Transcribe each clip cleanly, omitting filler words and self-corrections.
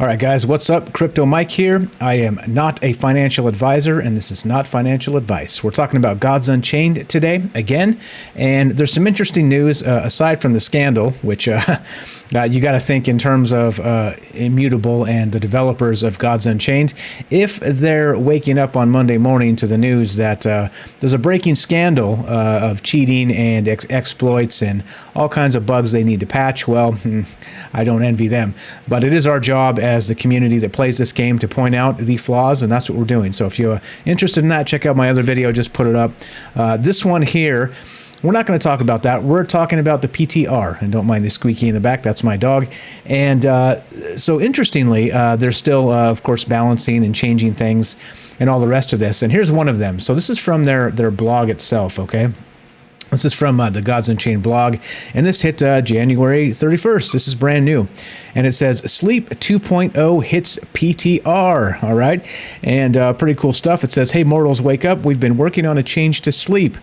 All right, guys, what's up? Crypto Mike here. I am not a financial advisor, and this is not financial advice. We're talking about Gods Unchained today again, and there's some interesting news aside from the scandal, which you got to think in terms of Immutable and the developers of Gods Unchained. If they're waking up on Monday morning to the news that there's a breaking scandal of cheating and exploits and all kinds of bugs they need to patch, well, I don't envy them. But it is our job as the community that plays this game to point out the flaws, and that's what we're doing. So if you're interested in that, check out my other video, just put it up. This one here, we're not going to talk about that. We're talking about the PTR, and don't mind the squeaky in the back. That's my dog. And so interestingly, they're still, of course, balancing and changing things and all the rest of this. And here's one of them. So this is from their blog itself, okay? This is from the Gods Unchained blog, and this hit January 31st. This is brand new. And it says, Sleep 2.0 hits PTR, all right? And pretty cool stuff. It says, hey, mortals, wake up. We've been working on a change to sleep,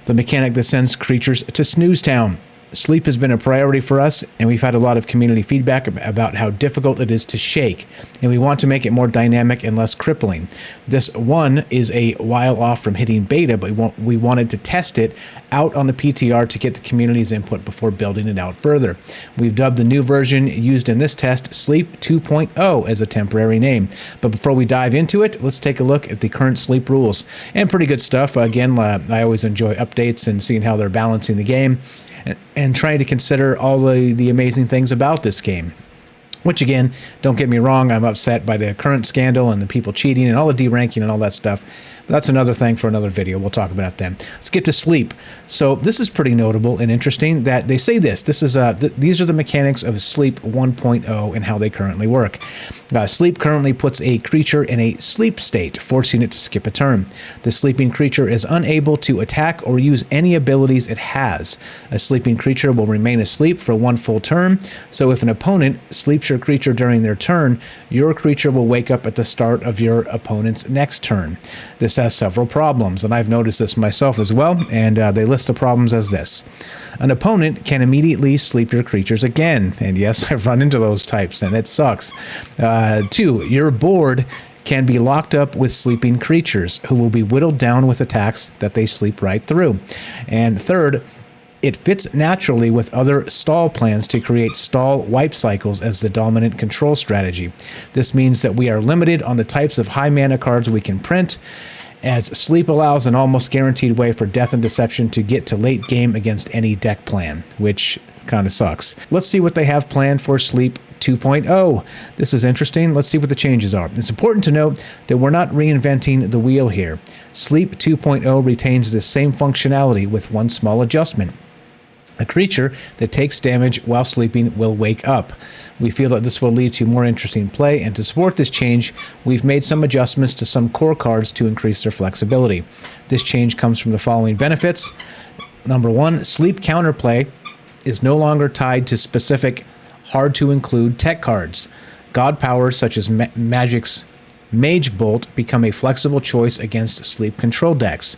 the mechanic that sends creatures to Snooze Town. Sleep has been a priority for us, and we've had a lot of community feedback about how difficult it is to shake, and we want to make it more dynamic and less crippling. This one is a while off from hitting beta, but we wanted to test it out on the PTR to get the community's input before building it out further. We've dubbed the new version used in this test Sleep 2.0 as a temporary name. But before we dive into it, let's take a look at the current Sleep rules. And pretty good stuff. Again, I always enjoy updates and seeing how they're balancing the game, and trying to consider all the amazing things about this game. Which again, don't get me wrong, I'm upset by the current scandal and the people cheating and all the deranking and all that stuff. But that's another thing for another video. We'll talk about it then. Let's get to Sleep. So this is pretty notable and interesting that they say this. This is these are the mechanics of Sleep 1.0 and how they currently work. Sleep currently puts a creature in a sleep state, forcing it to skip a turn. The sleeping creature is unable to attack or use any abilities it has. A sleeping creature will remain asleep for one full turn, so if an opponent sleeps your creature during their turn, your creature will wake up at the start of your opponent's next turn. This has several problems, and I've noticed this myself as well, and they list the problems as this. An opponent can immediately sleep your creatures again, and yes, I've run into those types, and it sucks. 2, your board can be locked up with sleeping creatures who will be whittled down with attacks that they sleep right through. And 3rd, it fits naturally with other stall plans to create stall wipe cycles as the dominant control strategy. This means that we are limited on the types of high mana cards we can print, as Sleep allows an almost guaranteed way for Death and Deception to get to late game against any deck plan, which kind of sucks. Let's see what they have planned for Sleep 2.0. This is interesting. Let's see what the changes are. It's important to note that we're not reinventing the wheel here. Sleep 2.0 retains the same functionality with one small adjustment. A creature that takes damage while sleeping will wake up. We feel that this will lead to more interesting play, and to support this change, we've made some adjustments to some core cards to increase their flexibility. This change comes from the following benefits. Number 1, Sleep counterplay is no longer tied to specific hard-to-include tech cards. God powers such as Magic's Mage Bolt become a flexible choice against Sleep control decks.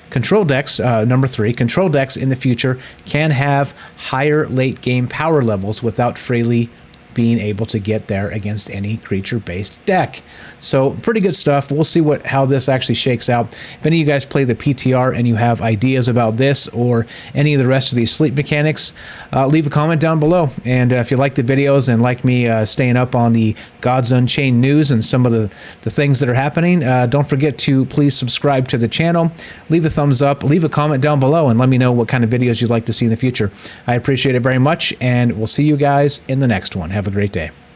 Control decks, number 3, control decks in the future can have higher late-game power levels without freely being able to get there against any creature-based deck. So pretty good stuff. We'll see how this actually shakes out. If any of you guys play the PTR and you have ideas about this or any of the rest of these sleep mechanics, leave a comment down below. And if you like the videos and like me staying up on the Gods Unchained news and some of the things that are happening, don't forget to please subscribe to the channel, leave a thumbs up, leave a comment down below, and let me know what kind of videos you'd like to see in the future. I appreciate it very much, and we'll see you guys in the next one. Have a great day.